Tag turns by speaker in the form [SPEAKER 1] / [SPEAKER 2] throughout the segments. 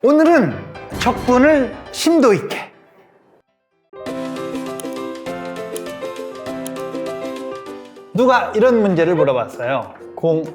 [SPEAKER 1] 오늘은 적분을 심도 있게 누가 이런 문제를 물어봤어요.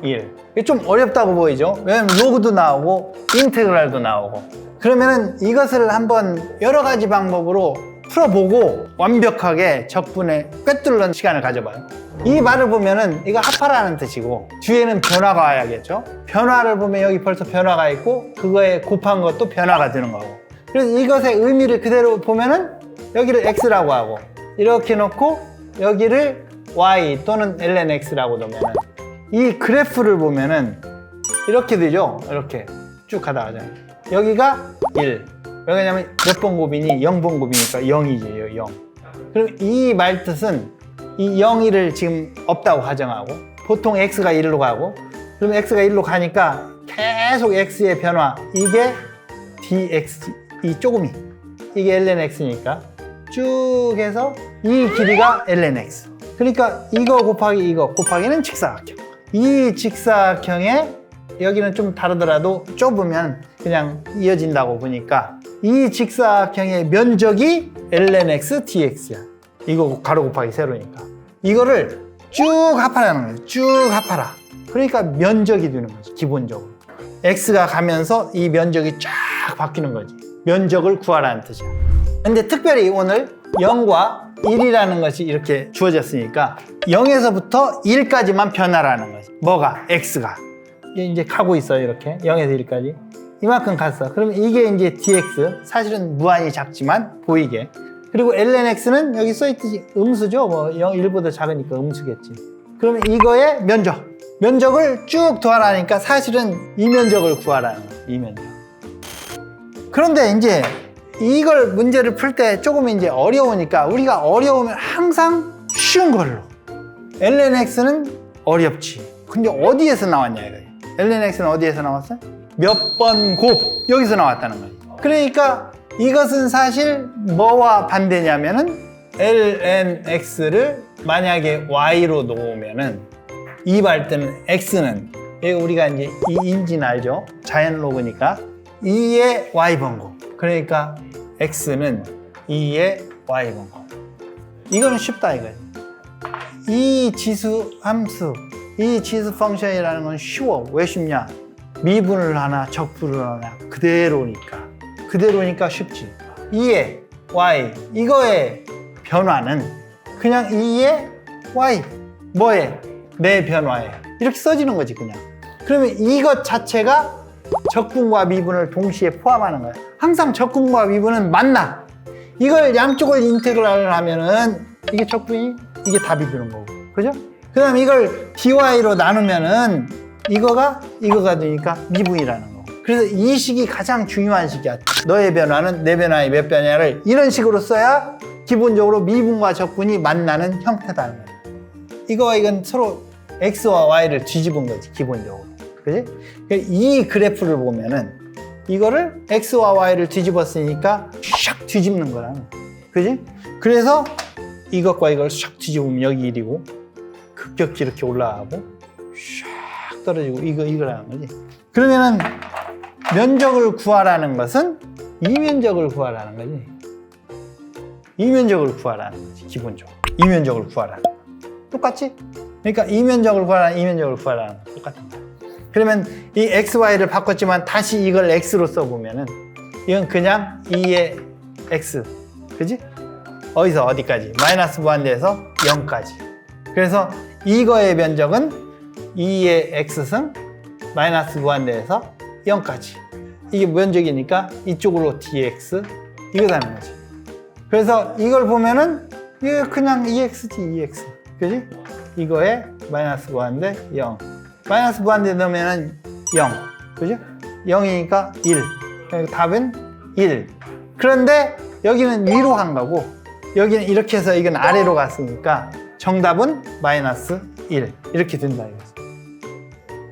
[SPEAKER 1] 01. 이게 좀 어렵다고 보이죠? 왜냐면 로그도 나오고 인테그랄도 나오고. 그러면은 이것을 한번 여러 가지 방법으로 풀어보고 완벽하게 적분에 꿰뚫는 시간을 가져봐요. 이 말을 보면은 이거 합하라는 뜻이고 뒤에는 변화가 와야겠죠. 변화를 보면 여기 벌써 변화가 있고 그거에 곱한 것도 변화가 되는 거고. 그래서 이것의 의미를 그대로 보면은 여기를 x라고 하고 이렇게 놓고 여기를 y 또는 lnx라고 놓으면은 이 그래프를 보면은 이렇게 되죠. 이렇게 쭉 가다가 여기가 1. 왜냐면 몇 번 곱이니 0번 곱이니까 0이지 0. 그럼 이 말뜻은 이 0, 1을 지금 없다고 가정하고 보통 x가 1로 가고 그럼 x가 1로 가니까 계속 x의 변화 이게 dx 이 조금이 이게 lnx니까 쭉 해서 이 길이가 lnx 그러니까 이거 곱하기 이거 곱하기는 직사각형 이 직사각형에 여기는 좀 다르더라도 좁으면 그냥 이어진다고 보니까 이 직사각형의 면적이 lnx dx야 이거 가로 곱하기 세로니까 이거를 쭉 합하라는 거예요. 쭉 합하라. 그러니까 면적이 되는 거지 기본적으로 x가 가면서 이 면적이 쫙 바뀌는 거지 면적을 구하라는 뜻이야. 근데 특별히 오늘 0과 1이라는 것이 이렇게 주어졌으니까 0에서부터 1까지만 변화라는 거지. 뭐가? x가 이제 가고 있어요. 이렇게 0에서 1까지 이만큼 갔어. 그러면 이게 이제 dx 사실은 무한히 작지만 보이게 그리고 lnx는 여기 써있듯이 음수죠. 뭐 0, 1보다 작으니까 음수겠지. 그러면 이거의 면적을 쭉 더하라니까 사실은 이 면적을 구하라는 거예요. 이 면적. 그런데 이제 이걸 문제를 풀 때 조금 이제 어려우니까 우리가 어려우면 항상 쉬운 걸로 lnx는 어렵지. 근데 어디에서 나왔냐 이거예요. lnx는 어디에서 나왔어요? 몇 번 곱 여기서 나왔다는 거예요. 그러니까 이것은 사실 뭐와 반대냐면은 lnx를 만약에 y로 놓으면은 이 발때는 x는 우리가 이제 이 인지는 알죠? 자연 로그니까 2의 y번곱 그러니까 x는 2의 y번곱 이거는 쉽다 이거예요. 이 지수 함수 이 지수 펑션이라는 건 쉬워. 왜 쉽냐? 미분을 하나 적분을 하나 그대로니까 쉽지. 2의 y 이거의 변화는 그냥 2의 y 뭐에? 내 변화에 이렇게 써지는 거지 그냥. 그러면 이것 자체가 적분과 미분을 동시에 포함하는 거야. 항상 적분과 미분은 만나. 이걸 양쪽을 인테그랄을 하면은 이게 적분이 이게 답이 되는 거고 그죠? 그 다음 이걸 dy로 나누면은 이거가 되니까 미분이라는 거. 그래서 이 식이 가장 중요한 식이야. 너의 변화는 내 변화의 몇 변화를 이런 식으로 써야 기본적으로 미분과 적분이 만나는 형태다는 거야. 이거와 이건 서로 x와 y를 뒤집은 거지 기본적으로. 그지? 이 그래프를 보면은 이거를 x와 y를 뒤집었으니까 샥 뒤집는 거라는 거야. 그지? 그래서 이것과 이걸 샥 뒤집으면 여기 1이고 급격히 이렇게 올라가고 샥 떨어지고 이거라는 거지. 그러면은 면적을 구하라는 것은 이 면적을 구하라는 거지. 이 면적을 구하라는 거지 기본적으로. 이 면적을 구하라는 거. 똑같지? 그러니까 이 면적을 구하라는 이 면적을 구하라는 거 똑같은 거야. 그러면 이 x, y를 바꿨지만 다시 이걸 x로 써보면은 이건 그냥 2의 x 그지? 어디서 어디까지? 마이너스 무한대에서 0까지. 그래서 이거의 면적은 2의 x승 마이너스 무한대에서 0까지. 이게 면적이니까 이쪽으로 dx 이거다는 거지. 그래서 이걸 보면은 이게 그냥 2x지 2x 그지? 이거에 마이너스 무한대 0 마이너스 무한대 넣으면은 0 그죠? 0이니까 1 그러니까 답은 1. 그런데 여기는 위로 간 거고 여기는 이렇게 해서 이건 아래로 갔으니까 정답은 마이너스 1 이렇게 된다 이거죠.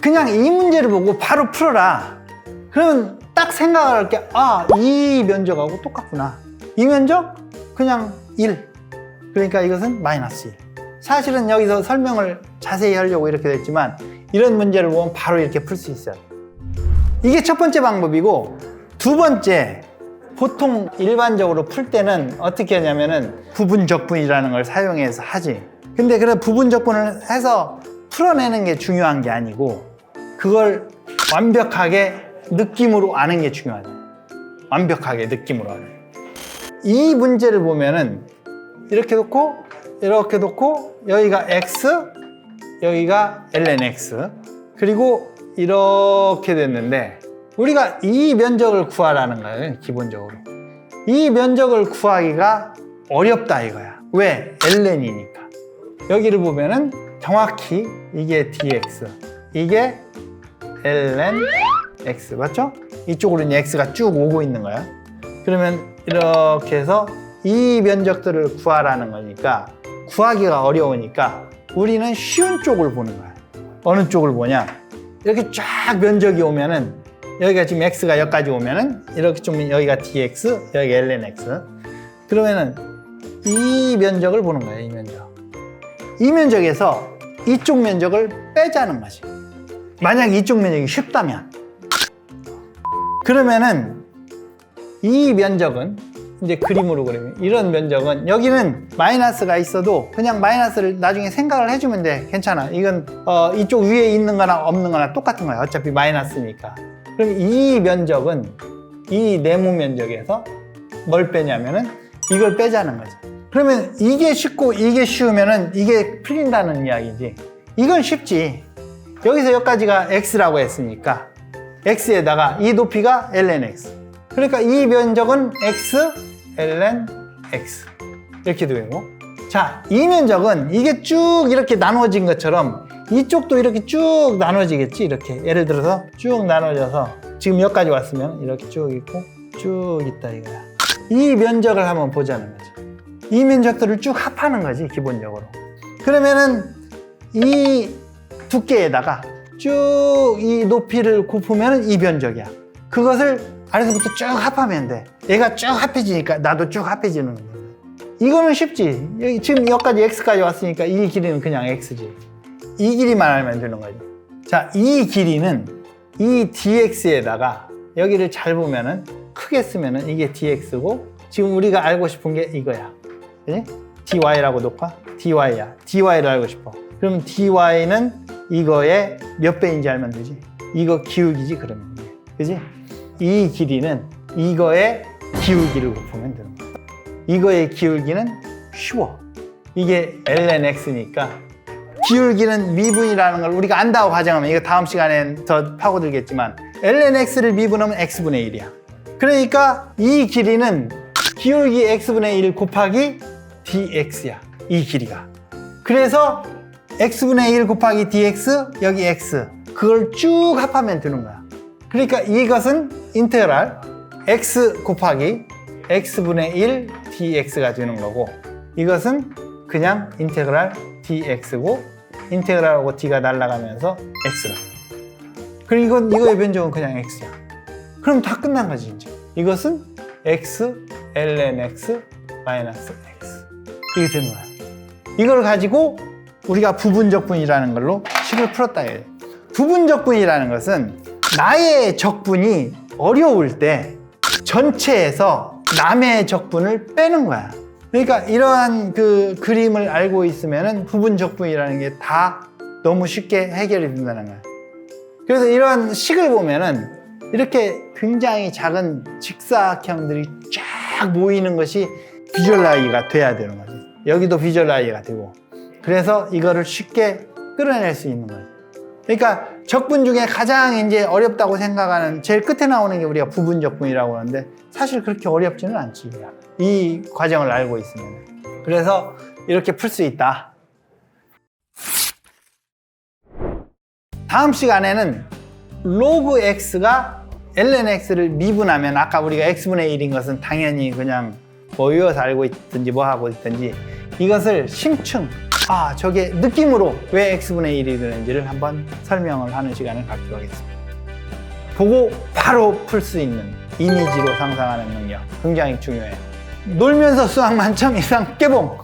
[SPEAKER 1] 그냥 이 문제를 보고 바로 풀어라. 그러면 딱 생각할 게 이 면적하고 똑같구나. 이 면적 그냥 1 그러니까 이것은 마이너스 1. 사실은 여기서 설명을 자세히 하려고 이렇게 됐지만 이런 문제를 보면 바로 이렇게 풀 수 있어요. 이게 첫 번째 방법이고 두 번째, 보통 일반적으로 풀 때는 어떻게 하냐면은 부분적분이라는 걸 사용해서 하지. 근데 그래 부분적분을 해서 풀어내는 게 중요한 게 아니고 그걸 완벽하게 느낌으로 아는 게 중요하다. 완벽하게 느낌으로 아는. 이 문제를 보면은 이렇게 놓고 이렇게 놓고 여기가 x, 여기가 lnx, 그리고 이렇게 됐는데 우리가 이 면적을 구하라는 거예요. 기본적으로 이 면적을 구하기가 어렵다 이거야. 왜? ln이니까. 여기를 보면은 정확히 이게 dx, 이게 ln x, 맞죠? 이쪽으로 이제 x가 쭉 오고 있는 거야. 그러면 이렇게 해서 이 면적들을 구하라는 거니까 구하기가 어려우니까 우리는 쉬운 쪽을 보는 거야. 어느 쪽을 보냐? 이렇게 쫙 면적이 오면은 여기가 지금 x가 여기까지 오면은 이렇게 좀 여기가 dx, 여기가 lnx. 그러면은 이 면적을 보는 거예요. 이 면적. 이 면적에서 이쪽 면적을 빼자는 거지. 만약 이쪽 면적이 쉽다면 그러면은 이 면적은 이제 그림으로 그리면 이런 면적은 여기는 마이너스가 있어도 그냥 마이너스를 나중에 생각을 해주면 돼. 괜찮아. 이건 이쪽 위에 있는 거나 없는 거나 똑같은 거야. 어차피 마이너스니까. 그럼 이 면적은 이 네모 면적에서 뭘 빼냐면은 이걸 빼자는 거지. 그러면 이게 쉽고 이게 쉬우면은 이게 풀린다는 이야기지. 이건 쉽지. 여기서 여기까지가 x라고 했으니까 x에다가 이 높이가 lnx. 그러니까 이 면적은 x, ln x 이렇게 되고, 자, 이 면적은 이게 쭉 이렇게 나눠진 것처럼 이쪽도 이렇게 쭉 나눠지겠지. 이렇게 예를 들어서 쭉 나눠져서 지금 여기까지 왔으면 이렇게 쭉 있고 쭉 있다 이거야. 이 면적을 한번 보자는 거지. 이 면적들을 쭉 합하는 거지 기본적으로. 그러면은 이 두께에다가 쭉 이 높이를 곱으면 이 면적이야. 그것을 아래서부터 쭉 합하면 돼. 얘가 쭉 합해지니까 나도 쭉 합해지는 거야. 이거는 쉽지. 지금 여기까지 x까지 왔으니까 이 길이는 그냥 x지. 이 길이만 알면 되는 거지. 자, 이 길이는 이 dx에다가 여기를 잘 보면은 크게 쓰면은 이게 dx고 지금 우리가 알고 싶은 게 이거야. 그치? dy라고 놓을까? dy야. dy를 알고 싶어. 그럼 dy는 이거의 몇 배인지 알면 되지. 이거 기울기지 그러면. 그지? 이 길이는 이거의 기울기를 곱하면 되는 거야. 이거의 기울기는 쉬워. 이게 lnx니까 기울기는 미분이라는 걸 우리가 안다고 가정하면, 이거 다음 시간에 더 파고들겠지만 lnx를 미분하면 x분의 1이야. 그러니까 이 길이는 기울기 x분의 1 곱하기 dx야. 이 길이가. 그래서 x분의 1 곱하기 dx, 여기 x, 그걸 쭉 합하면 되는 거야. 그러니까 이것은 인테그랄 x 곱하기 x분의 1 dx가 되는 거고, 이것은 그냥 인테그랄 dx고, 인테그랄하고 d가 날아가면서 x가. 그리고 이거의 변적은 그냥 x야. 그럼 다 끝난 거지 이제. 이것은 x ln x 마이너스 x 이게 된 거야. 이걸 가지고 우리가 부분적분이라는 걸로 식을 풀었다 해요. 부분적분이라는 것은 나의 적분이 어려울 때 전체에서 남의 적분을 빼는 거야. 그러니까 이러한 그 그림을 알고 있으면은 부분적분이라는 게 다 너무 쉽게 해결이 된다는 거야. 그래서 이러한 식을 보면은 이렇게 굉장히 작은 직사각형들이 쫙 모이는 것이 비주얼라이즈가 돼야 되는 거지. 여기도 비주얼라이즈가 되고. 그래서 이거를 쉽게 끌어낼 수 있는 거지. 그러니까 적분 중에 가장 이제 어렵다고 생각하는 제일 끝에 나오는 게 우리가 부분적분이라고 하는데 사실 그렇게 어렵지는 않지. 이 과정을 알고 있으면. 그래서 이렇게 풀 수 있다. 다음 시간에는 로그 x가 ln x를 미분하면 아까 우리가 x분의 1인 것은 당연히 그냥 뭐 외워서 알고 있든지 뭐 하고 있든지 이것을 심층, 저게 느낌으로 왜 x분의 1이 되는지를 한번 설명을 하는 시간을 갖도록 하겠습니다. 보고 바로 풀 수 있는 이미지로 상상하는 능력 굉장히 중요해요. 놀면서 수학 만점 이상 깨봉!